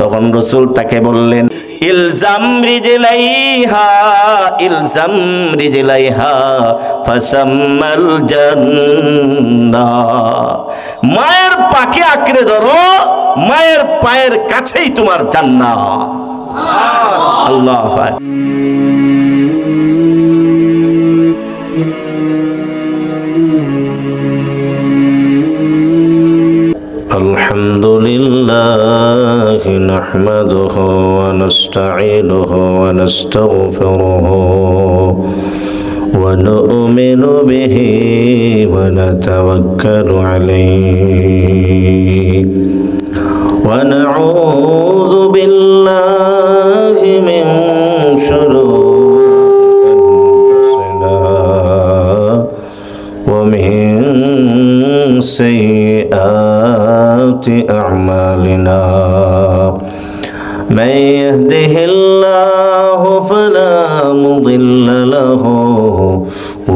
তখন রাসূল তাকে বললেন, ইলজাম রিজলাইহা ফাসাম্মাল জান্নাহ। মায়ের পাকে আঁকড়ে ধরো, মায়ের পায়ের কাছেই তোমার জান্নাত। আল্লাহু আকবার। الحمدلله نحمده ونستعينه ونستغفره ونؤمن به ونتوكل عليه ونعوذ بالله من شرور أنفسنا ومن سيئات أعمالنا من يهده الله فلا مضل له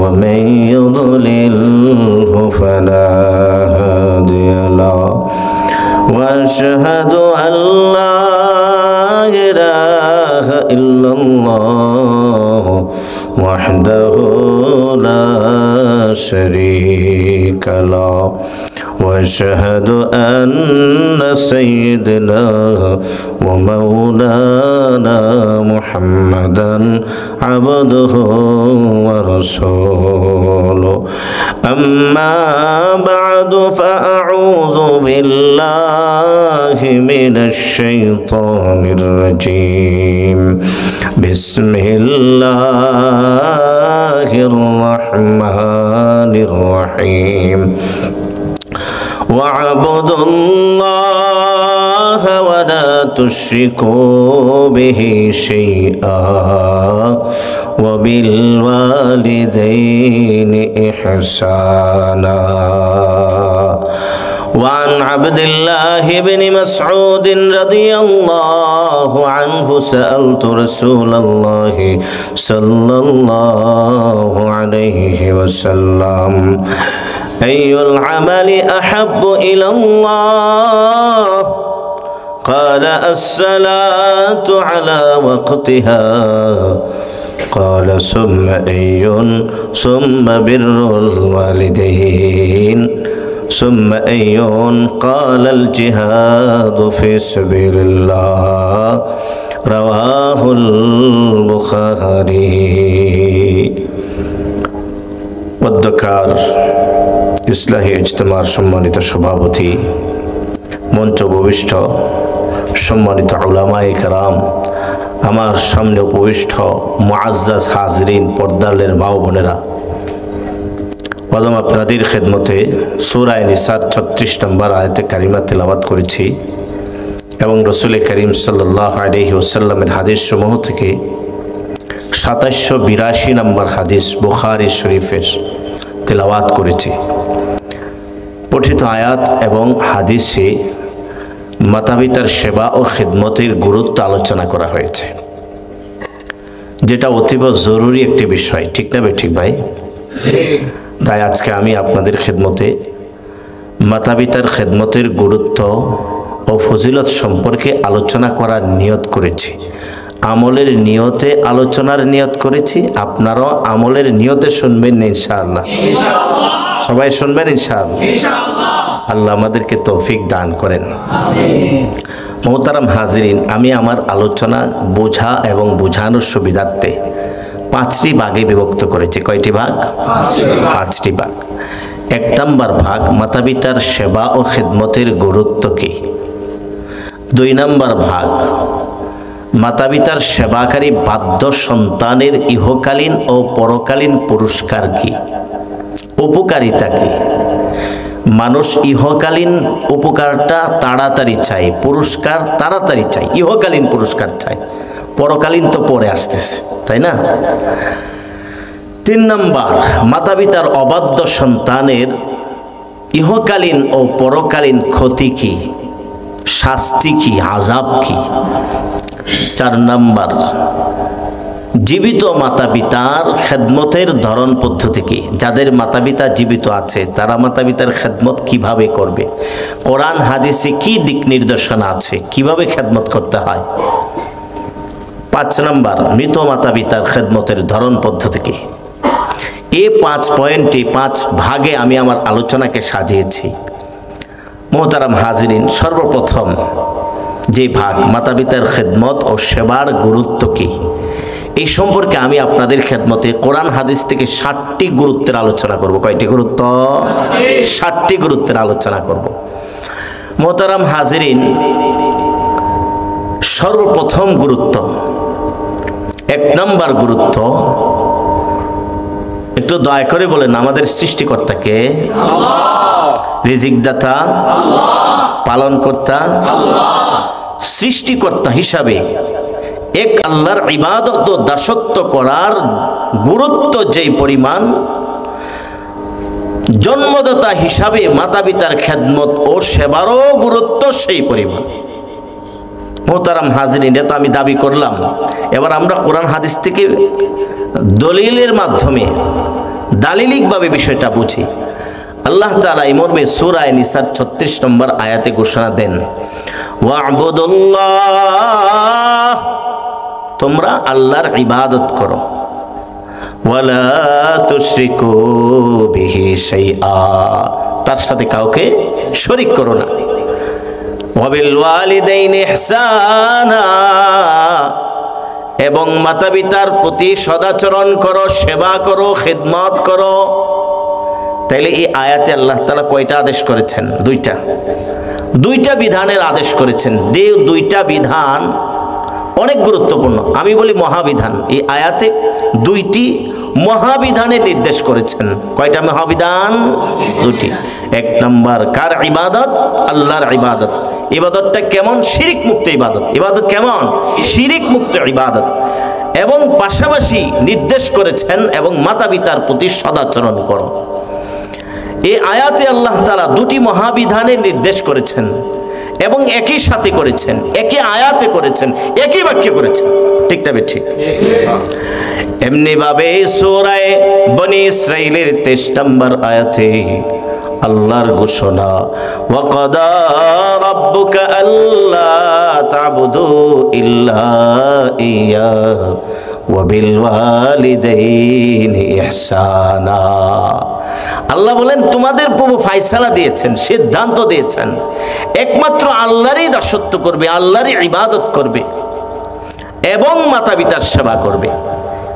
ومن يضلله فلا هادي له وأشهد أن لا إله إلا الله وحده لا شريك له وأشهد أن سيدنا ومولانا محمدا عبده ورسوله أما بعد فأعوذ بالله من الشيطان الرجيم بسم الله الرحمن الرحيم واعبدوا الله ولا تشركوا به شيئا وبالوالدين إحسانا. وعن عبد الله بن مسعود رضي الله عنه سألت رسول الله صلى الله عليه وسلم أي العمل أحب إلى الله؟ قال الصلاة على وقتها. قال ثم أي؟ ثم بر الوالدين. ثم أي؟ قال الجهاد في سبيل الله. رواه البخاري. অধ্যকার ইসলাহি ইজতেমার সম্মানিত সভাপতি, মঞ্চ উপবিষ্ট সম্মানিত উলামায়ে কেরাম, আমার সামনে উপবিষ্ট মুআজ্জাজ হাজরিন, পর্দালের মা ও বোনেরা, আজ আপনাদের খেদমতে সূরা নিসার 36 নম্বর আয়াতে কারিমা তেলাওয়াত করেছি এবং রাসূল করিম সাল্লাল্লাহু আলাইহি ওয়াসাল্লামের হাদিস সমূহ থেকে 2782 নম্বর হাদিস বুখারী শরীফের তেলাওয়াত করেছি। পঠিত আয়াত এবং হাদিসে মাতাপিতার সেবা ও খিদমতের গুরুত্ব আলোচনা করা হয়েছে, যেটা অতীব জরুরি একটি বিষয়। ঠিক না ঠিক ভাই? তাই আজকে আমি আপনাদের খিদমতে মাতাপিতার খিদমতের গুরুত্ব ও ফজিলত সম্পর্কে আলোচনা করার নিয়ত করেছি। আমলের নিয়তে আলোচনার নিয়ত করেছি। আপনারাও আমলের নিয়তে শুনবেন ইনশাআল্লাহ। সবাই শুনবেন ইনশাআল্লাহ। আল্লাহ আমাদেরকে তৌফিক দান করেন। মোহতারাম হাজরিন, আমি আমার আলোচনা বোঝা এবং বোঝানোর সুবিধার্থে 5টি ভাগে বিভক্ত করেছি। কয়টি ভাগ? 5টি ভাগ। 1 নম্বর ভাগ মাতাপিতার সেবা ও খিদমতের গুরুত্ব কি। 2 নম্বর ভাগ মাতাপিতার সেবাকারী বাধ্য সন্তানের ইহকালীন ও পরকালীন পুরস্কার কি, উপকারিতা কি। মানুষ ইহকালীন উপকারটা তাড়াতাড়ি চায়, পুরস্কার তাড়াতাড়ি চায়, ইহকালীন পুরস্কার চায়, পরকালীন তো পরে আসতেছে, তাই না? 3 নম্বর মাতাপিতার অবাধ্য সন্তানের ইহকালীন ও পরকালীন ক্ষতি কি, শাস্তি কি, আযাব কি। 4 নম্বর জীবিত মাতা পিতার খেদমতের ধরন পদ্ধতি কি? যাদের মাতা পিতা জীবিত আছে তারা মাতা পিতার খেদমত কিভাবে করবে? কোরআন হাদিসে কি দিক নির্দেশনা আছে, কিভাবে খেদমত করতে হয়? 5 নম্বর, মৃত মাতা পিতার খেদমতের ধরন পদ্ধতি কি? এই 5 পয়েন্টে 5 ভাগে আমি আমার আলোচনাকে সাজিয়েছি। মোহতারাম হাজিরিন, সর্বপ্রথম যে ভাগ মাতা পিতার খেদমত ও সেবার গুরুত্ব কি, এই সম্পর্কে আমি আপনাদের খেদমতে কোরআন হাদিস থেকে 7টি গুরুত্বের আলোচনা করব। কয়টি গুরুত্ব? 7টি গুরুত্বের আলোচনা করব। মোহতারাম হাজিরিন, সর্বপ্রথম গুরুত্ব, 1 নম্বর গুরুত্ব, একটু দয়া করে বলেন আমাদের সৃষ্টিকর্তাকে? রিজিকদাতা, পালনকর্তা, সৃষ্টিকর্তা হিসাবে এক আল্লাহর ইবাদত ও দাসত্ব করার গুরুত্ব যেই পরিমাণ, জন্মদাতা হিসাবে মাতা পিতার খেদমত ও সেবারও গুরুত্ব সেই পরিমাণ। মোহতারাম হাজিরিন, এটা তো আমি দাবি করলাম। এবার আমরা কোরআন হাদিস থেকে দলিলের মাধ্যমে দালিলিকভাবে বিষয়টা বুঝি। আল্লাহ তাআলা এই মর্মে সূরা নিসার 36 নম্বর আয়াতে ঘোষণা দেন, ওয়া'বুদুল্লাহ, তোমরা আল্লাহর ইবাদত করো, ওয়ালা তুশরিকু বিহি শাইআ, তার সাথে কাউকে শরীক করো না, ওয়াবিল ওয়ালিদাইনি ইহসানা, এবং মাতা পিতার প্রতি সদাচরণ করো, সেবা করো, খিদমত করো। তাইলে এই আয়াতে আল্লাহ তাআলা কয়টা আদেশ করেছেন? 2টা বিধানের আদেশ করেছেন। দুইটা বিধান অনেক গুরুত্বপূর্ণ, আমি বলি মহাবিধান। এই আয়াতে 2টি মহাবিধানের নির্দেশ করেছেন। কয়টা মহাবিধান? 2টি। 1 নম্বর, কার ইবাদত? আল্লাহর ইবাদত। ইবাদতটা কেমন? শিরিক মুক্ত ইবাদত। ইবাদত কেমন? শিরিক মুক্ত ইবাদত। এবং পাশাপাশি নির্দেশ করেছেন এবং মাতা পিতার প্রতি সদাচরণ করো। এই আয়াতে আল্লাহ তাআলা 2টি মহাবিধানের নির্দেশ করেছেন এবং একই সাথে করেছেন, একই আয়াতে করেছেন, একই বাক্যে করেছেন। ঠিক না? ঠিক। এমনি ভাবে সূরা বনী ইসরাঈলের 23 নম্বর আয়াতে আল্লাহর ঘোষণা, ওয়া কাদা রাব্বুকা আল্লা তা'বুদু ইল্লা ইয়া ওয়া বিল ওয়ালিদাইনি ইহসানা। আল্লাহ বলেন তোমাদের প্রভু ফয়সালা দিয়েছেন, সিদ্ধান্ত দিয়েছেন, একমাত্র আল্লাহরই দাসত্ব করবে, আল্লাহরই ইবাদত করবে এবং মাতা পিতার সেবা করবে।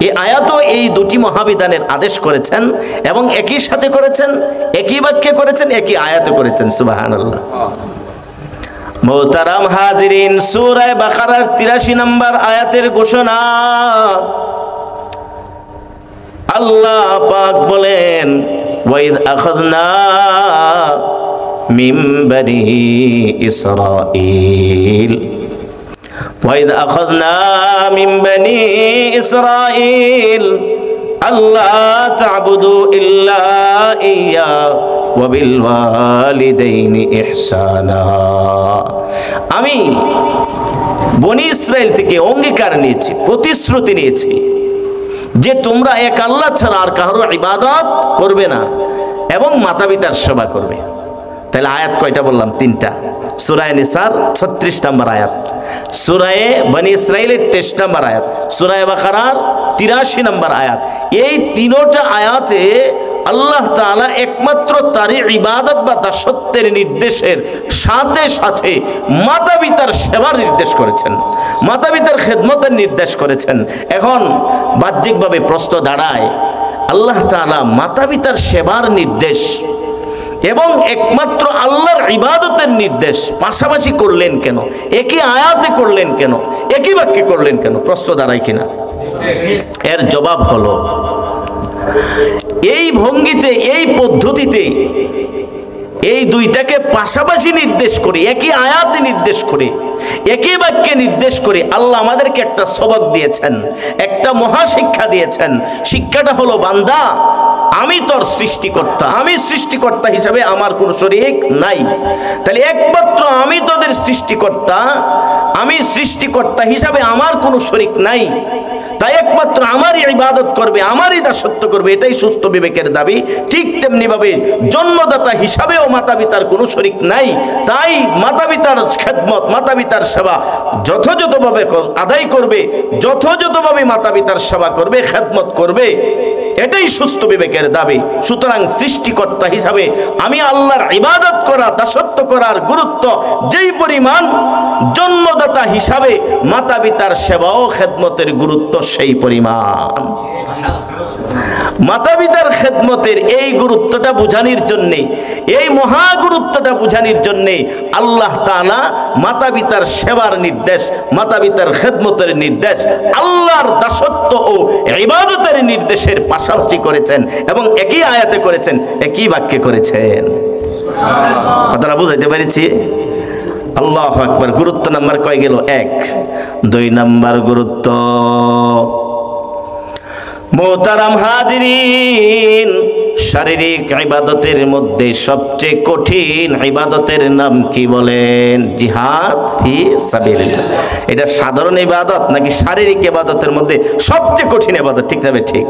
এই আয়াতও এই 2টি মহাবিধানের আদেশ করেছেন এবং একই সাথে করেছেন, একই বাক্যে করেছেন, একই আয়াতে করেছেন। সুবহানাল্লাহ। মোহতারাম হাজিরিন, সূরা বাকারার 83 নম্বর আয়াতের ঘোষণা, আল্লাহ পাক বলেন, ওয়াইদ আখাযনা মিন বনি ইসরাঈল, ওয়াইদ আখাযনা মিন বনি ইসরাঈল আল্লা তা'বুদু ইল্লা ইয়া ওয়া বিল ওয়ালিদাইনি ইহসানা। আমি বনি ইসরাইল থেকে অঙ্গীকার নিয়েছি, প্রতিশ্রুতি নিয়েছি যে তোমরা এক আল্লাহ ছাড়া আর কারোর ইবাদত করবে না এবং মাতা পিতার সেবা করবে। তাহলে আয়াত কয়টা বললাম? 3টা। সূরা নিসার 36 নম্বর আয়াত, সূরা বনী ইসরাঈলের 23 নম্বর আয়াত, সূরা বাকারার 83 নম্বর আয়াত। এই 3টা আয়াতে আল্লাহ তাআলা একমাত্র তারই ইবাদত বা দাসত্বের নির্দেশের সাথে সাথে মাতা পিতার সেবার নির্দেশ করেছেন, মাতা পিতার খেদমতের নির্দেশ করেছেন। এখন বাহ্যিকভাবে প্রশ্ন দাঁড়ায়, আল্লাহ তাআলা মাতা পিতার সেবার নির্দেশ এবং একমাত্র আল্লাহর ইবাদতের নির্দেশ পাশাপাশি করলেন কেন? একই আয়াতে করলেন কেন? একই বাক্যে করলেন কেন? প্রশ্ন দাঁড়ায় কিনা? এর জবাব হলো, এই ভঙ্গিতে, এই পদ্ধতিতে এই 2টাকে পাশাপাশি নির্দেশ করে, একই আয়াতে নির্দেশ করে, একই বাক্যে নির্দেশ করে আল্লাহ আমাদেরকে একটা সবক দিয়েছেন, একটা মহাশিক্ষা দিয়েছেন। শিক্ষাটা হলো, বান্দা আমি তোর সৃষ্টিকর্তা, আমি সৃষ্টিকর্তা হিসাবে আমার কোনো শরীক নাই। তাহলে একমাত্র আমি তোদের সৃষ্টিকর্তা, আমি সৃষ্টিকর্তা হিসাবে আমার কোনো শরীক নাই। তাই একমাত্র আমারই ইবাদত করবে, আমারই দাসত্ব করবে, এটাই সুস্থ বিবেকের দাবি। ঠিক তেমনিভাবে জন্মদাতা হিসাবেও মাতা পিতার কোনো শরিক নাই। তাই মাতা পিতার খেদমত, মাতা পিতার সেবা যথাযথভাবে আদায় করবে, যথাযথভাবে মাতা পিতার সেবা করবে, খেদমত করবে, এটাই সুস্থ বিবেকের দাবি। সুতরাং সৃষ্টিকর্তা হিসাবে আমি আল্লাহর ইবাদত করা, দাসত্ব করার গুরুত্ব যেই পরিমাণ, জন্মদাতা হিসাবে মাতা পিতার সেবা ও খেদমতের গুরুত্ব সেই পরিমাণ। মাতা পিতার খেদমতের এই গুরুত্বটা বোঝানোর জন্যে, এই মহা গুরুত্বটা বোঝানোর জন্যে আল্লাহ তাআলা মাতা পিতার সেবার নির্দেশ, মাতা পিতার খেদমতের নির্দেশ আল্লাহর দাসত্ব ও ইবাদতের নির্দেশের পাশাপাশি করেছেন এবং একই আয়াতে করেছেন, একই বাক্যে করেছেন। কথাটা বুঝাইতে পেরেছি? আল্লাহু আকবার। গুরুত্ব নাম্বার কয় গেল? 1। 2 নাম্বার গুরুত্ব, মোহতারাম হাজিরিন, শারীরিক ইবাদতের মধ্যে সবচেয়ে কঠিন ইবাদতের নাম কি বলেন? জিহাদ ফি সাবিলিল্লাহ। এটা সাধারণ ইবাদত নাকি শারীরিক ইবাদতের মধ্যে সবচেয়ে কঠিন ইবাদত? ঠিক না? ঠিক।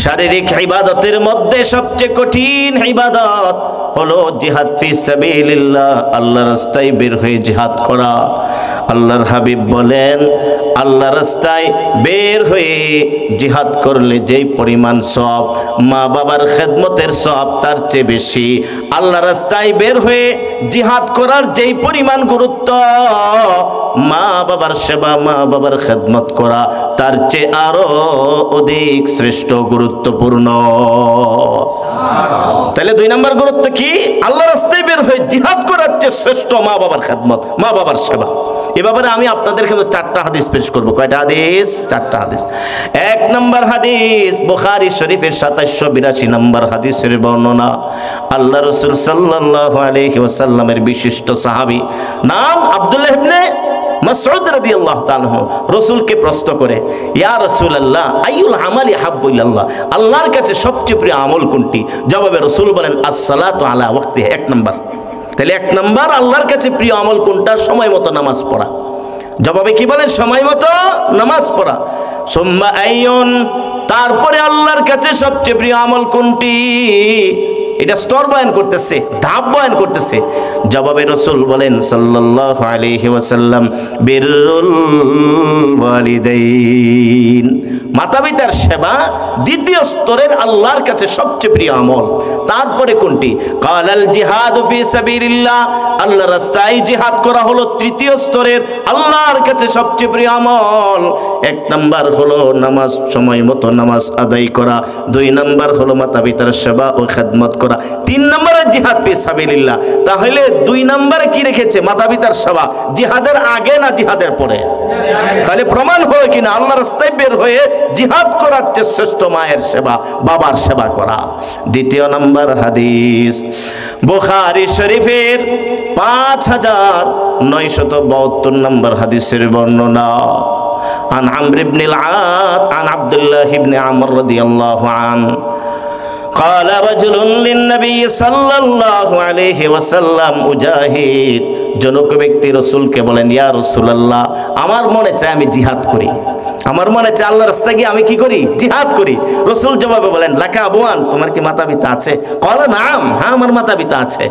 শারীরিক ইবাদতের মধ্যে সবচেয়ে কঠিন ইবাদত হলো জিহাদ ফি সাবিলিল্লাহ, আল্লাহর রাস্তায় বের হয়ে জিহাদ করা। আল্লাহর হাবিব বলেন, আল্লাহর রাস্তায় বের হয়ে জিহাদ করলে যেই পরিমাণ সওয়াব, মা বাবার খেদমতের সওয়াব তার চেয়ে বেশি। আল্লাহর রাস্তায় বের হয়ে জিহাদ করার যেই পরিমাণ গুরুত্ব, মা বাবার সেবা, মা বাবার খেদমত করা তার চেয়ে আরো অধিক শ্রেষ্ঠ, গুরুত্বপূর্ণ। তাহলে 2 নম্বর গুরুত্ব কি? আল্লাহর রাস্তায় বের হয়ে জিহাদ করার চেয়ে শ্রেষ্ঠ মা বাবার খেদমত, মা বাবার সেবা। এ ব্যাপারে আমি আপনাদের কাছে 4টা হাদিস পেশ করব। কয়টা হাদিস? 4টা হাদিস। 1 নম্বর হাদিস বুখারী শরীফের 2782 নম্বর হাদিসের বর্ণনা। আল্লাহ রাসূল সাল্লাল্লাহু আলাইহি ওয়াসাল্লামের বিশিষ্ট সাহাবী, নাম আব্দুল্লাহ ইবনে মাসউদ রাদিয়াল্লাহু তাআলা রাসূলকে প্রশ্ন করে, ইয়া রাসূলুল্লাহ আইয়ুল আমালি হাব্বু ইলাল্লাহ, আল্লাহর কাছে সবচেয়ে প্রিয় আমল কোনটি? জবাবে রাসূল বলেন, আস-সালাতু আলা ওয়াক্তিহা। 1 নম্বর। তাহলে 1 নম্বর আল্লাহর কাছে প্রিয় আমল কোনটা? সময় মতো নামাজ পড়া। জবাবে কি বলেন? সময় মতো নামাজ পড়া। সুম্মা আইয়ুন, তারপরে আল্লাহর কাছে সবচেয়ে প্রিয় আমল কোনটি? এটা স্তর বয়ান করতেছে, ধাপ বয়ান করতেছে। জবাবে রাসূল বলেন সাল্লাল্লাহু আলাইহি ওয়াসাল্লাম, বিররুল ওয়ালিদাইন, মাতা পিতার সেবা দ্বিতীয় স্তরের আল্লাহর কাছে সবচেয়ে প্রিয় আমল। তারপরে কোনটি? কালাল জিহাদু ফি সাবিলিল্লাহ, আল্লাহর রাস্তায় জিহাদ করা হলো তৃতীয় স্তরের আল্লাহর কাছে সবচেয়ে প্রিয় আমল। 1 নাম্বার হলো নামাজ, সময় মতো নামাজ আদায় করা। 2 নাম্বার হলো মাতা পিতার সেবা ও খেদমত করা। 3 নম্বরে জিহাদ ফি সাবিলিল্লাহ। তাহলে 2 নম্বরে কি রেখেছে? মাতা পিতার সেবা। জিহাদের আগে না জিহাদের পরে? তাহলে প্রমাণ হয় কিনা আল্লাহর রাস্তায় বের হয়ে জিহাদ করার চেয়ে শ্রেষ্ঠ মায়ের সেবা, বাবার সেবা করা। 2 নম্বর হাদিস বুখারী শরীফের 5972 নম্বর হাদিসের বর্ণনা। عن عمرو بن العاص عن عبد الله بن عمرو رضي الله عنه قال رجل للنبي صلى الله عليه وسلم أجاهد, জনক ব্যক্তি রাসূলকে বলেন, ইয়া রাসূলুল্লাহ, আমার মনে চায় আমি জিহাদ করি, আমার মনে চায় আল্লাহর রাস্তায় গিয়ে আমি কি করি? জিহাদ করি। রাসূল জবাবে বলেন, লাকা আবওয়ান, তোমার কি মাতা পিতা আছে? ক্বালা নাম, হ্যাঁ আমার মাতা পিতা আছে।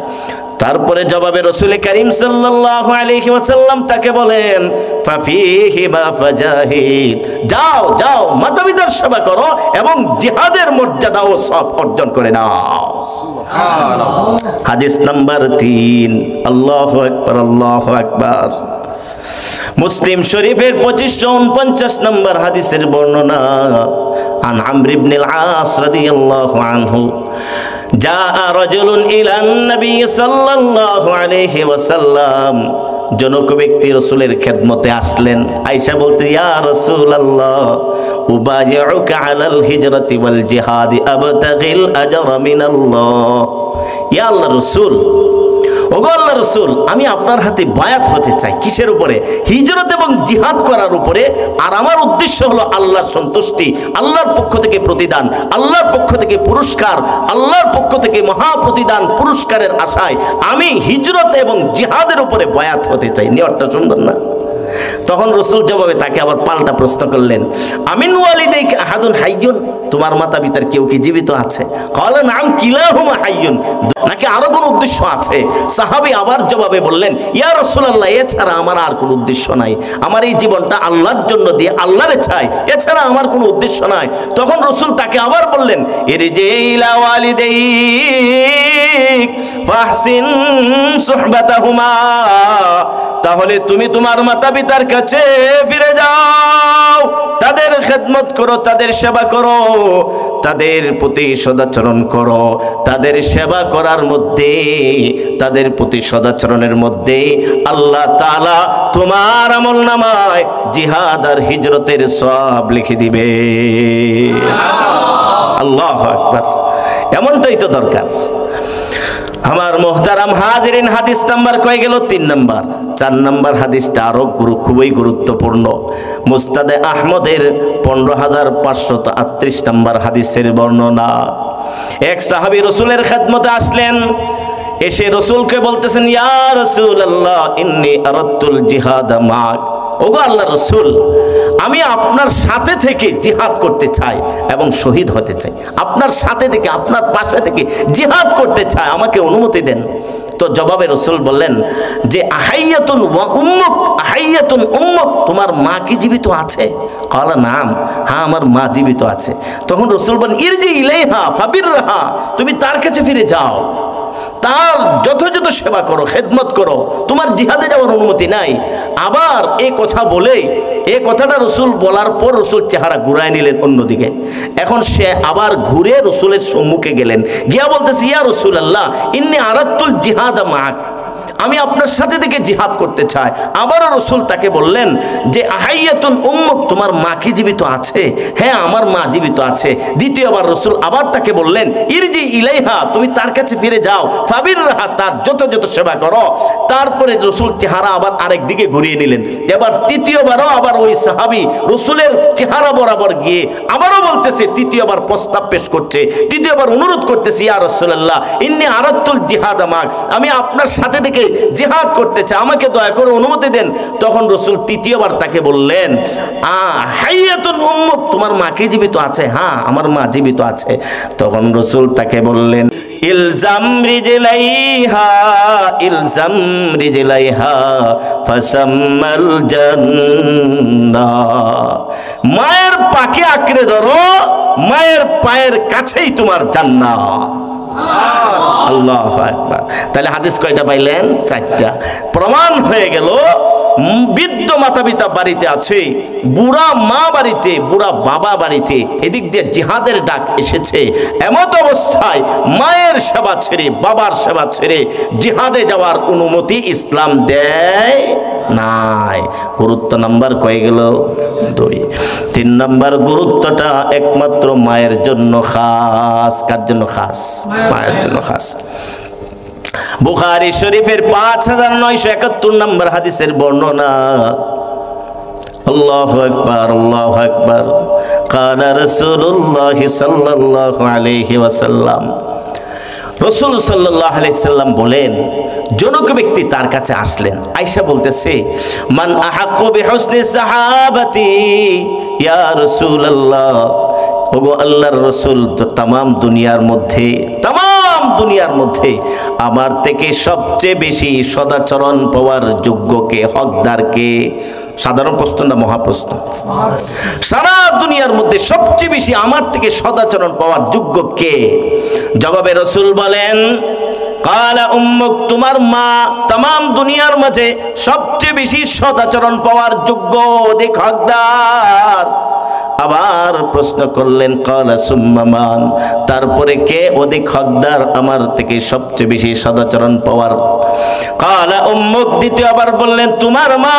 তারপরে জবাবে রাসূল করিম সাল্লাল্লাহু আলাইহি ওয়াসাল্লাম তাকে বলেন, ফাফিহিমা ফাজাহিদ, যাও যাও মাতা পিতার সেবা করো এবং জিহাদের মর্যাদা ও সওয়াব অর্জন করে নাও। সুবহানাল্লাহ। হাদিস নাম্বার 3। আল্লাহু আকবার, আল্লাহু আকবার। মুসলিম শরীফের 2549 নম্বর হাদিসের বর্ণনা। عن عمرو بن العاص رضي الله عنه جاء رجل إلى النبي صلى الله عليه وسلم, জনক ব্যক্তি রাসূলের খেদমতে আসলেন, আয়েশা বলতে, ইয়া রাসূলুল্লাহ উবাইউকা আলাল হিজরাতি ওয়াল জিহাদি আবতাগিল আজরা মিনাল্লাহ। ইয়া আল্লাহর রাসূল, ওগো আল্লাহর রাসূল, আমি আপনার হাতে বায়াত হতে চাই। কিসের উপরে? হিজরত এবং জিহাদ করার উপরে। আর আমার উদ্দেশ্য হলো আল্লাহর সন্তুষ্টি, আল্লাহর পক্ষ থেকে প্রতিদান, আল্লাহর পক্ষ থেকে পুরস্কার, আল্লাহর পক্ষ থেকে মহা প্রতিদান পুরস্কারের আশায় আমি হিজরত এবং জিহাদের উপরে বায়াত হতে চাই। নিয়তটা সুন্দর না? তখন রসুল জবাবে তাকে আবার পাল্টা প্রশ্ন করলেন, আমিন ওয়ালিদাইকা আহাদুন হাইয়ুন, তোমার মাতা পিতার কেউ কি জীবিত আছে? ক্বালা নাম কিলাহুমা হাইয়ুন, নাকি আরো কোনো উদ্দেশ্য আছে? সাহাবী আবার জবাবে বললেন, ইয়া রাসূলুল্লাহ, এছাড়া আমার আর কোনো উদ্দেশ্য নাই, আমার এই জীবনটা আল্লাহর জন্য দিয়ে আল্লাহরে চাই, এছাড়া আমার কোনো উদ্দেশ্য নাই। তখন রসুল তাকে আবার বললেন, ইরজি ইলা ওয়ালিদাইক ফাহসিন সুহবাতাহুমা, তাহলে তুমি তোমার মাতা পিতার কাছে ফিরে যাও, তাদের খেদমত করো, তাদের সেবা করো, তাদের প্রতি সদাচরণ করো। তাদের সেবা করার মধ্যে, তাদের প্রতি সদাচরণের মধ্যে আল্লাহ তাআলা তোমার আমলনামায় জিহাদ আর হিজরতের সওয়াব লিখে দিবে। আল্লাহু আকবার। এমনটাই তো দরকার। আমার মোহতারাম হাজিরিন, হাদিস নাম্বার কয়ে গেল 3 নাম্বার। 4 নাম্বার হাদিসটা আরো খুবই গুরুত্বপূর্ণ। মুস্তাদে আহমদের 15538 নাম্বার হাদিসের বর্ণনা। এক সাহাবী রসুলের খেদমতে আসলেন, এসে রসুলকে বলতেছেন, ইয়া রাসূলুল্লাহ ইন্নী আরাদতুল জিহাদ মা'ক, ওগো আল্লাহ রসুল, আমি আপনার সাথে থেকে জিহাদ করতে চাই এবং শহীদ হতে চাই, আপনার সাথে থেকে, আপনার পাশে থেকে জিহাদ করতে চাই, আমাকে অনুমতি দেন। তো জবাবে রসুল বললেন যে আহাইয়াতুন ওয়া উম্মুক, আহাইয়াতুন উম্মুক, তোমার মা কি জীবিত আছে? ক্বালা নাম, হ্যাঁ আমার মা জীবিত আছে। তখন রসুল বলেন, ইরজি ইলাইহা ফাবিরহা, তুমি তার কাছে ফিরে যাও, তার যথাযথ সেবা করো, খেদমত করো, তোমার জিহাদে যাওয়ার অনুমতি নাই। আবার এই কথা বলে, এই কথাটা রসুল বলার পর রসুল চেহারা ঘুরায় নিলেন অন্যদিকে। এখন সে আবার ঘুরে রসুলের সম্মুখে গেলেন, গিয়া বলতেছে, ইয়া রাসূলুল্লাহ ইন্নী আরাদতুল জিহাদ মা'ক, আমি আপনার সাথে থেকে জিহাদ করতে চাই। আবারও রসুল তাকে বললেন যে আহাইয়াতুন উম্মুক, তোমার মা কি জীবিত আছে? হ্যাঁ আমার মা জীবিত আছে। দ্বিতীয়বার রসুল আবার তাকে বললেন, ইরজি ইলাইহা, তুমি তার কাছে ফিরে যাও, ফাবিরহা, তার যথাযথ সেবা করো। তারপরে রসুল চেহারা আবার আরেক দিকে ঘুরিয়ে নিলেন। এবার তৃতীয়বারও আবার ওই সাহাবী রসুলের চেহারা বরাবর গিয়ে আবারও বলতেছে, তৃতীয়বার প্রস্তাব পেশ করছে, তৃতীয়বার অনুরোধ করতেছে, ইয়া রাসূলুল্লাহ ইন্নী আরাদতুল জিহাদ মা'ক, আমি আপনার সাথে থেকে জিহাদ করতে চাই, আমাকে দয়া করে অনুমতি দেন। তখন রসুল তৃতীয়বার তাকে বললেন, হাইয়াতুন উম্মুক, তোমার মা কি জীবিত আছে? হ্যাঁ আমার মা জীবিত আছে। তখন রসুল তাকে বললেন, ইলজাম রিজলাইহা, ইলজাম রিজলাইহা ফাসাম্মাল জান্নাহ, মায়ের পাকে আঁকড়ে ধরো, মায়ের পায়ের কাছেই তোমার জান্নাত। আল্লাহু আকবার। তাহলে হাদিস কয়টা পাইলেন? 4টা। প্রমাণ হয়ে গেল বৃদ্ধ মাতা পিতা বাড়িতে আছে, বুড়া মা বাড়িতে, বুড়া বাবা বাড়িতে, এদিক দিয়ে জিহাদের ডাক এসেছে। এমত অবস্থায় মায়ের সেবা ছেড়ে, বাবার সেবা ছেড়ে জিহাদে যাওয়ার অনুমতি ইসলাম দেয় নাই। গুরুত্ব নাম্বার কয়ে গেল 2। 3 নাম্বার গুরুত্বটা একমাত্র মায়ের জন্য খাস। কার জন্য খাস? মায়ের জন্য খাস। বুখারী শরীফের 5971 নম্বর হাদিসের বর্ণনা। আল্লাহু আকবার, আল্লাহু আকবার। কানা রাসূলুল্লাহ সাল্লাল্লাহু আলাইহি ওয়াসাল্লাম, রাসূল সাল্লাল্লাহু আলাইহি সাল্লাম বলেন, জনক ব্যক্তি তার কাছে আসলেন, আয়েশা বলতেছে, মান আহাক্কু বিহুসনি সাহাবাতি ইয়া রাসূলুল্লাহ, ওগো আল্লাহর রাসূল, তো তাম দুনিয়ার মধ্যে আমার থেকে সবচেয়ে বেশি সদাচরণ পাওয়ার যোগ্য কে, হকদার কে? সাধারণ প্রশ্ন না মহাপ্রশ্ন? সারা দুনিয়ার মধ্যে সবচেয়ে বেশি আমার থেকে সদাচরণ পাওয়ার যোগ্য কে? জবাবে রাসূল বলেন, কালা উম্মুক, তোমার মা তাম দুনিয়ার মাঝে সবচেয়ে বেশি সদাচরণ পাওয়ার যোগ্য, অধিক হকদার। আবার প্রশ্ন করলেন, কালা সুম্মা মান, তারপরে কে অধিক হকদার আমার থেকে সবচেয়ে বেশি সদাচরণ পাওয়ার? কালা উম্মুক, দ্বিতীয়বার বললেন তোমার মা।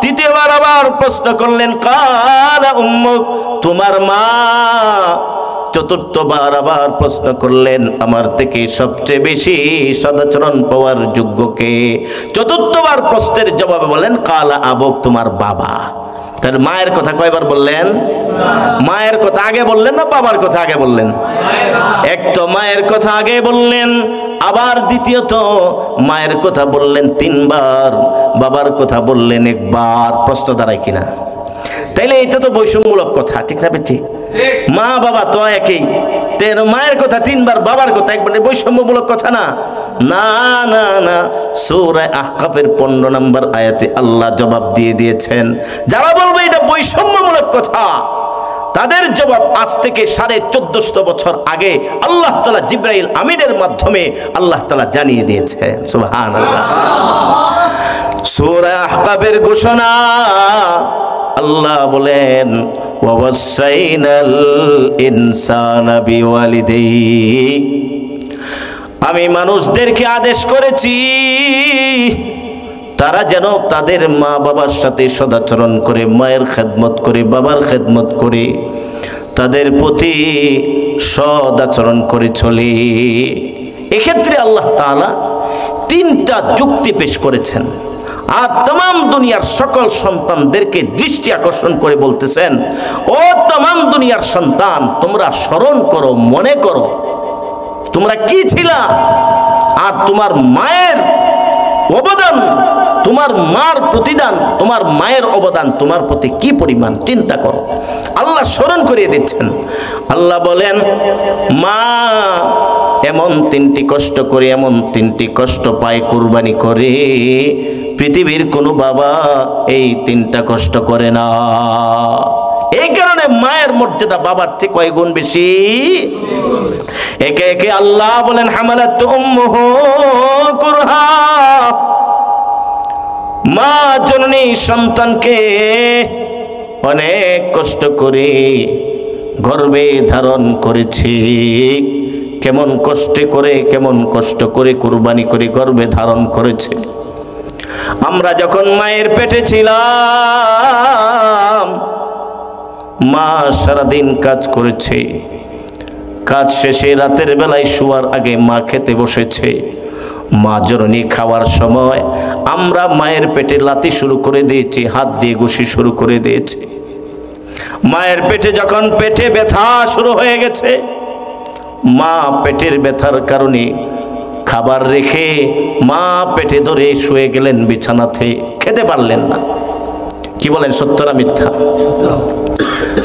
তৃতীয়বার আবার প্রশ্ন করলেন, কালা উম্মুক, তোমার মা। চতুর্থবার আবার প্রশ্ন করলেন, আমার থেকে সবচেয়ে বেশি সদাচরণ পাওয়ার যোগ্য কে? চতুর্থবার প্রশ্নের জবাবে বলেন, কালা আবুক, তোমার বাবা। তাহলে মায়ের কথা কয়বার বললেন? মায়ের কথা আগে বললেন না বাবার কথা আগে বললেন? এক তো মায়ের কথা আগে বললেন, আবার দ্বিতীয়ত মায়ের কথা বললেন 3 বার, বাবার কথা বললেন 1 বার। প্রশ্ন দাঁড়ায় কিনা? তাইলে এটা তো বৈষম্যমূলক কথা, ঠিক না? ঠিক। মা বাবা তো একই, মায়ের কথা 3 বার, বাবার কথা 1 বার, বৈষম্যমূলক কথা না? না না না, সূরা আহকাফের 15 নম্বর আয়াতে আল্লাহ জবাব দিয়ে দিয়েছেন। যারা বলবে এটা বৈষম্যমূলক কথা, তাদের জবাব আজ থেকে 1450 বছর আগে আল্লাহ তাআলা জিবরাইল আমিনের মাধ্যমে আল্লাহ তাআলা জানিয়ে দিয়েছেন। সুবহানাল্লাহ। সূরা আহকাফের ঘোষণা, আল্লাহ বলেন ওয়াসাইনাল ইনসানা বিওয়ালিদাইহি, আমি মানুষদেরকে আদেশ করেছি তারা যেন তাদের মা বাবার সাথে সদাচরণ করে, মায়ের খেদমত করে, বাবার খেদমত করে, তাদের প্রতি সদাচরণ করে চলে। এক্ষেত্রে আল্লাহ তাআলা 3টা যুক্তি পেশ করেছেন, আর तमाम দুনিয়ার সকল সন্তানদেরকে দৃষ্টি আকর্ষণ করে বলতেছেন, ও तमाम দুনিয়ার সন্তান, তোমরা স্মরণ করো, মনে করো তোমরা কি ছিলা, আর তোমার মায়ের অবদান, তোমার মার প্রতিদান, তোমার মায়ের অবদান তোমার প্রতি কি পরিমাণ, চিন্তা করো। আল্লাহ স্মরণ করিয়ে দিচ্ছেন। আল্লাহ বলেন, মা এমন 3টি কষ্ট করে, এমন 3টি কষ্ট পায় কুরবানি করে, পৃথিবীর কোনো বাবা এই 3টা কষ্ট করে না। এই কারণে মায়ের মর্যাদা বাবার চেয়ে কয় গুণ বেশি। একে একে আল্লাহ বলেন, হামালাত উম্মুহু কুরহা, মা জননী সন্তানকে অনেক কষ্ট করে গর্ভে ধারণ করেছে। কেমন কষ্ট করে কুরবানি করে গর্ভে ধারণ করেছে। আমরা যখন মায়ের পেটে ছিলাম, মা সারাদিন কাজ করেছে, কাজ শেষে রাতের বেলায় শোয়ার আগে মা খেতে বসেছে। মা জননী খাওয়ার সময় আমরা মায়ের পেটে লাথি শুরু করে দিয়েছি, হাত দিয়ে ঘুষি শুরু করে দিয়েছি। মায়ের পেটে যখন পেটে ব্যথা শুরু হয়ে গেছে, মা পেটের ব্যথার কারণে খাবার রেখে মা পেটে ধরে শুয়ে গেলেন বিছানাতে, খেতে পারলেন না। কি বলেন, সত্য না মিথ্যা?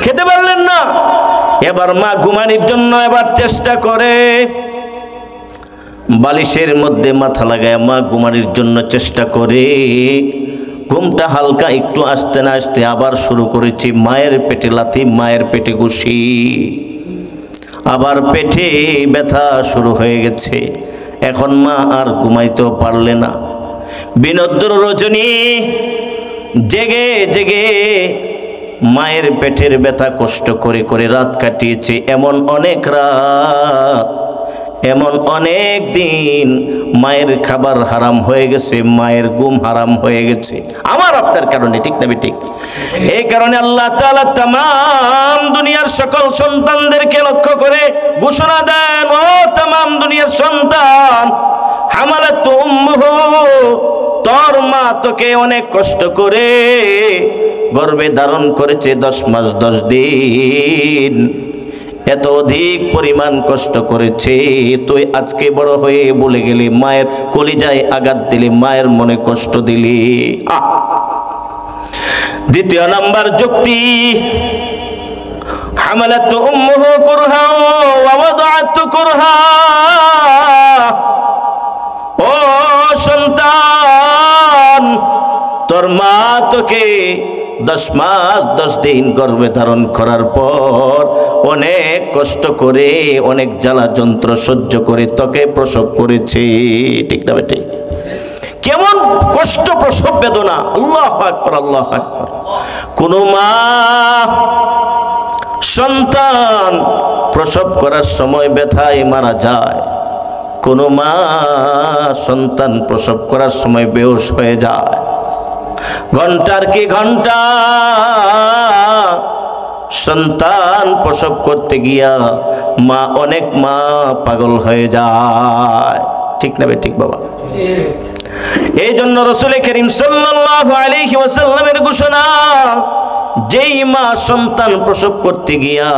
খেতে পারলেন না। এবার মা ঘুমানোর জন্য এবার চেষ্টা করে, বালিশের মধ্যে মাথা লাগায় মা ঘুমানোর জন্য চেষ্টা করে। ঘুমটা হালকা একটু আসতে না আসতে আবার শুরু করেছি মায়ের পেটে লাথি, মায়ের পেটে ঘুষি, আবার পেটে ব্যথা শুরু হয়ে গেছে। এখন মা আর ঘুমাইতেও পারলে না। বিনোদ্র রজনী জেগে জেগে মায়ের পেটের ব্যথা কষ্ট করে করে রাত কাটিয়েছে। এমন অনেক রাত, এমন অনেক দিন মায়ের খাবার হারাম হয়ে গেছে, মায়ের ঘুম হারাম হয়ে গেছে আমার আপনার কারণে, ঠিক না ঠিক? এই কারণে আল্লাহ তাআলা तमाम দুনিয়ার সকল সন্তানদেরকে লক্ষ্য করে ঘোষণা দেন, ও तमाम দুনিয়ার সন্তান, হামালাত উম্মুহু, তোর মা তোকে অনেক কষ্ট করে গর্ভে ধারণ করেছে 10 মাস 10 দিন, এত অধিক পরিমাণ কষ্ট করেছে। তুই আজকে বড় হয়ে বলে গেলি, মায়ের কলিজায় আঘাত দিলি, মায়ের মনে কষ্ট দিলি। দ্বিতীয় নাম্বার যুক্তি, হামালাত উম্মুহু কুরহা ওয়া ওয়াদাআতু কুরহা, ও সন্তান, তোর মা তোকে 10 মাস 10 দিন গর্ভে ধারণ করার পর অনেক কষ্ট করে, অনেক জ্বালা যন্ত্র সহ্য করে তোকে প্রসব করেছে, ঠিক না বেটি? কেমন কষ্ট প্রসব বেদনা, আল্লাহু আকবার, আল্লাহু আকবার। কোন মা সন্তান প্রসব করার সময় ব্যথায় মারা যায়, কোন মা সন্তান প্রসব করার সময় বেহুশ হয়ে যায়। ঘন্টার কি ঘন্টা সন্তান প্রসব করতে গিয়া অনেক মা পাগল হয়ে যায়, ঠিক না ঠিক বাবা? এই জন্য রাসূল করিম সাল্লাল্লাহু আলাইহি ওয়াসাল্লামের ঘোষণা, মা সন্তান প্রসব করতে গিয়া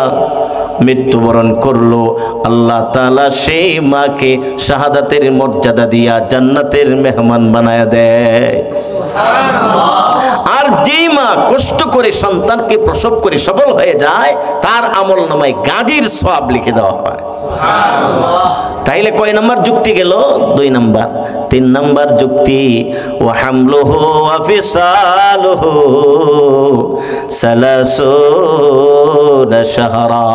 মৃত্যুবরণ করলো, আল্লাহ তাআলা সেই মাকে শাহাদাতের মর্যাদা দিয়া জান্নাতের মেহমান বানায়া দেয়। আর যেই মা কষ্ট করে সন্তানকে প্রসব করে সফল হয়ে যায়, তার আমল নামায় গাজীর সওয়াব লিখে দেওয়া হয়। তাইলে কয় নাম্বার যুক্তি গেল? 2 নাম্বার। 3 নাম্বার যুক্তি, ওয়া হামলুহু ওয়া ফিসালুহু সালাসুনা শাহরা।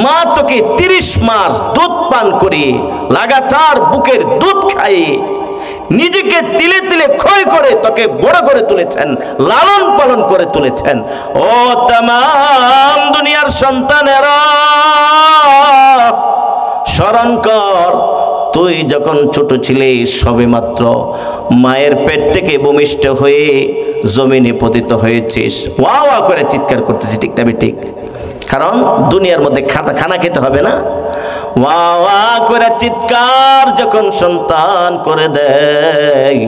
মা তোকে 30 মাস দুধ পান করে লাগাতার বুকের দুধ খাইয়ে নিজেকে তিলে তিলে ক্ষয় করে তোকে বড় করে তুলেছেন, লালন পালন করে তুলেছেন। ও তামাম দুনিয়ার সন্তানেরা, স্মরণ কর, তুই যখন ছোট ছিলি সবে মাত্র মায়ের পেট থেকে ভূমিষ্ঠ হয়ে জমিনে পতিত হয়েছিস, ওয়া ওয়া করে চিৎকার করতেছিস, ঠিক না ঠিক? কারণ দুনিয়ার মধ্যে খানা খেতে হবে না। ওয়া ওয়া করে চিৎকার যখন সন্তান করে দেয়,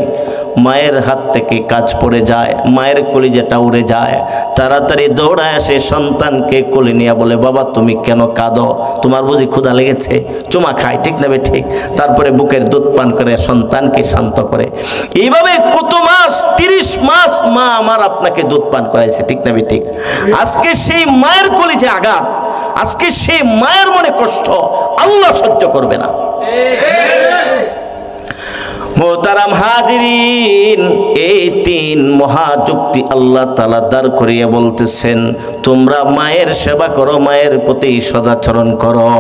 মায়ের হাত থেকে কাজ পড়ে যায়, মায়ের কলিজাটা উড়ে যায়, তাড়াতাড়ি দৌড়ায় আসে সন্তানকে কোলে নিয়ে বলে, বাবা তুমি কেন কাঁদো? তোমার বুঝি ক্ষুধা লেগেছে? চুমা খায়, ঠিক না ঠিক? তারপরে বুকের দুধ পান করে সন্তানকে শান্ত করে। এইভাবে কত মাস, 30 মাস মা আমার আপনাকে দুধ পান করাইছে, ঠিক না ঠিক? আজকে সেই মায়ের কলিজে আঘাত, আজকে সেই মায়ের মনে কষ্ট আল্লাহ সহ্য করবে না। মোহতারাম হাজিরিন, এই 3 মহাযুক্তি আল্লাহ তাআলা দাঁড় করিয়ে বলতেছেন, তোমরা মায়ের সেবা করো, মায়ের প্রতি সদাচরণ করো।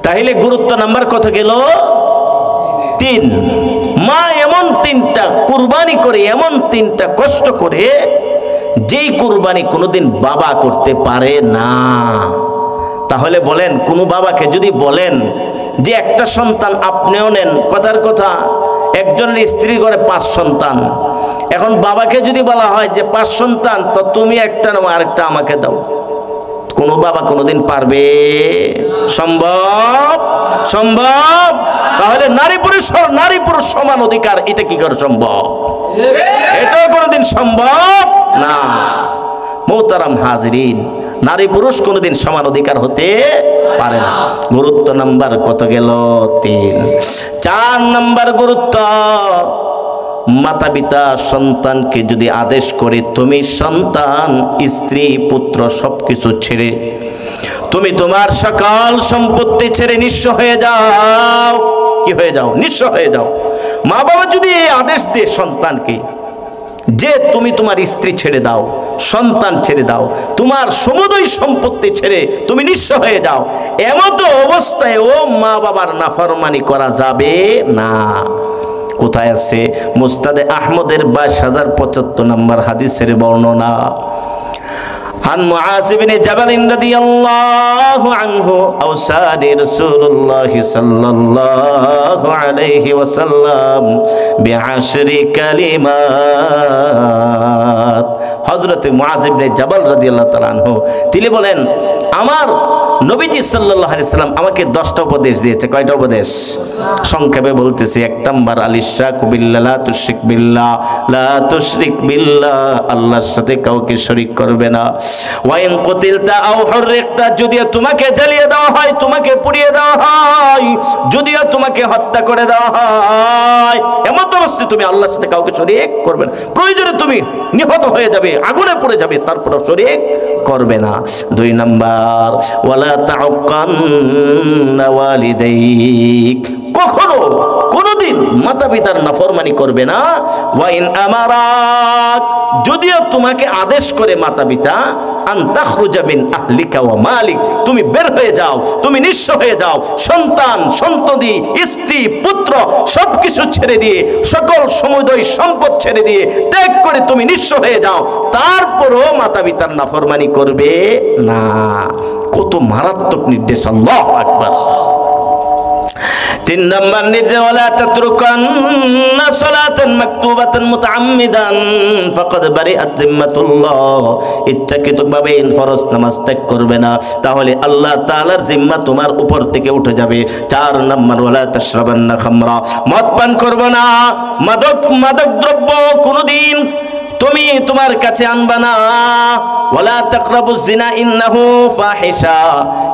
তাহলে গুরুত্ব নাম্বার কত গেল? 3। মা এমন 3টা কুরবানি করে, এমন 3টা কষ্ট করে, যেই কুরবানি কোনোদিন বাবা করতে পারে না। তাহলে বলেন, কোনো বাবাকে যদি বলেন যে একটা সন্তান আপনিও নেন, কথার কথা একজনের স্ত্রী করে 5 সন্তান, এখন বাবাকে যদি বলা হয় যে 5 সন্তান, তো তুমি একটা নাও, আরেকটা আমাকে দাও, কোন বাবা কোনোদিন পারবে? সম্ভব? সম্ভব? তাহলে নারী পুরুষ সমান অধিকার, এটা কি করে সম্ভব? এটাও কোনোদিন সম্ভব না। মোহতারাম হাজিরিন, নারী পুরুষ কোনোদিন সমান অধিকার হতে পারে না। গুরুত্ব নাম্বার কত গেল? 3। 4 নাম্বার গুরুত্ব, মাতা পিতা সন্তানকে যদি আদেশ করে, তুমি সন্তান স্ত্রী পুত্র সবকিছু ছেড়ে তুমি তোমার সকল সম্পত্তি ছেড়ে নিঃস্ব হয়ে যাও, কি হয়ে যাও? নিঃস্ব হয়ে যাও। মা বাবা যদি এই আদেশ দেয় সন্তানকে যে তুমি তোমার স্ত্রী ছেড়ে দাও, সন্তান ছেড়ে দাও, তোমার সমুদয় সম্পত্তি ছেড়ে তুমি নিঃস্ব হয়ে যাও, এমত অবস্থায় ও মা বাবার নাফরমানি করা যাবে না। কোথায় আছে? মুস্তাদে আহমদের 22,075 নম্বর হাদিসের বর্ণনা। عن معاذ بن جبل رضي الله عنه أوصاني رسول الله صلى الله عليه وسلم ب10 كلمات। হযরত মুআয ইবনে জাবাল রাদিয়াল্লাহু তাআলা আনহু তিনি বলেন, আমার নবীজি সাল্লাল্লাহু আলাইহি সাল্লাম আমাকে 10টা উপদেশ দিয়েছে। কয়টা উপদেশ? সংক্ষেপে বলতেছি। 1 নাম্বার, আলিশরাকু বিল্লাহ, লা তুশরিক বিল্লাহ, লা তুশরিক বিল্লাহ, আল্লাহর সাথে কাউকে শরীক করবে না। ওয়াইন কুতিলতা আও হুররিকতা, যদিও তোমাকে জ্বালিয়ে দেওয়া হয়, তোমাকে পুড়িয়ে দেওয়া হয়, যদিও তোমাকে হত্যা করে দেওয়া হয়, এমন অবস্থায় তুমি আল্লাহর সাথে কাউকে শরীক করবে না। প্রয়োজনে তুমি নিহত হয়ে যাবে, আগুনে পড়ে যাবে, তারপরে শরীক করবে না। 2 নাম্বার, ওয়ালা তাউকান্না ওয়ালিদাইক, কখনো কোনোদিন মাতা পিতার নাফরমানি করবে না। ওয়াইন আমারাক, যদিও তোমাকে আদেশ করে মাতা পিতা, আন তাখরুজা মিন আহলিকা ওয়া মালিক, তুমি বের হয়ে যাও, তুমি নিঃস্ব হয়ে যাও, সন্তান সন্ততি স্ত্রী পুত্র সবকিছু ছেড়ে দিয়ে, সকল সমুদয় সম্পদ ছেড়ে দিয়ে ত্যাগ করে তুমি নিঃস্ব হয়ে যাও, তারপরও মাতা পিতার নাফরমানি করবে না। কত মারাত্মক নির্দেশ! আল্লাহু আকবার। 3 নম্বর নির্দেশ, ওয়ালা তাতরুকান্না সালাতান মাকতুবাতান মুতাআম্মিদান ফাকাদ বারিআত জিম্মাতুল্লাহ, ইচ্ছাকৃতভাবে ফরজ নামাজ ত্যাগ করবে না, তাহলে আল্লাহ তাআলার জিম্মা তোমার উপর থেকে উঠে যাবে। 4 নম্বর, ওয়ালা তাশরাবান্না খামরা, মদ পান করবে না, মাদক দ্রব্য কোনোদিন তুমি তোমার কাছে আনবা না। ওয়ালা তাকরাবুজ জিনা ইন্নাহু ফাহিশা,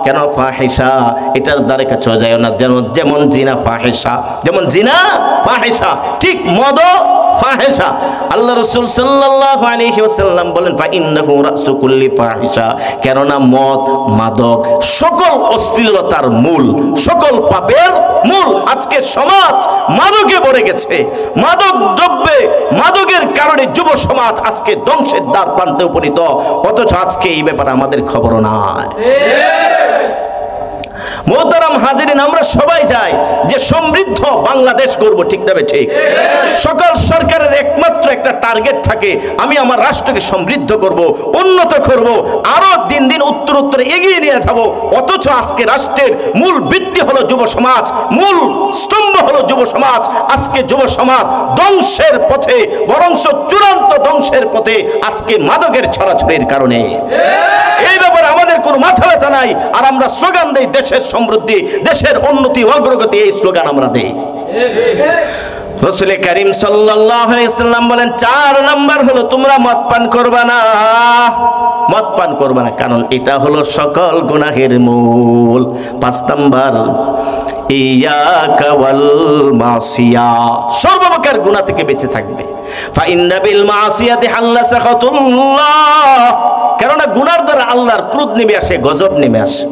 কেন ফাহিশা, এটার দ্বারে কাছে যায় না। যেমন জিনা ফাহিশা, যেমন জিনা ফাহিশা, ঠিক মদ ফাহিশা। আল্লাহ রাসূল সাল্লাল্লাহু আলাইহি ওয়াসাল্লাম বলেন ফা ইন্নাহু রাসু কুল্লি ফাহিশা, কেননা মদ মাদক সকল অশ্লীলতার মূল, সকল পাপের মূল। আজকে সমাজ মাদকে ভরে গেছে, মাদক দ্রব্যে, মাদকের কারণে যুব সমাজ আজকে ধ্বংসের দ্বার প্রান্তে উপনীত, অথচ আজকে এই ব্যাপারে আমাদের খবর নাই। মোহতারাম হাজিরিন, আমরা সবাই চাই যে সমৃদ্ধ বাংলাদেশ করব, ঠিক না ঠিক? সকল সরকারের একমাত্র একটা টার্গেট থাকে, আমি আমার রাষ্ট্রকে সমৃদ্ধ করব, উন্নত করব, আরো দিন দিন উত্তর এগিয়ে নিয়ে যাব। অথচ আজকে রাষ্ট্রের মূল ভিত্তি হলো যুব সমাজ, মূল স্তম্ভ হলো যুব সমাজ। আজকে যুব সমাজ ধ্বংসের পথে, বরং চূড়ান্ত ধ্বংসের পথে আজকে মাদকের ছড়াছড়ির কারণে। এই ব্যাপারে আমাদের কোনো মাথা ব্যথা নাই, আর আমরা স্লোগান দেই দেশের সমৃদ্ধি, দেশের উন্নতি, অগ্রগতি, এই স্লোগান আমরা দেই। রাসূল করিম সাল্লাল্লাহু আলাইহি ওয়াসাল্লাম বলেন 4 নাম্বার হলো তোমরা মদ পান করবা না, মদ পান করবা না, কারণ এটা হলো সকল গুনাহের মূল। 5 নাম্বার ইয়াকা ওয়াল মাসিয়া, সর্বপ্রকার গুনাহ থেকে বেঁচে থাকবে। ফা ইন্না বিল মাসিয়াতি হাল্লা সাখাতুল্লাহ, কারণ গুনার দ্বারা আল্লাহর ক্রোধ নেমে আসে, গজব নেমে আসে।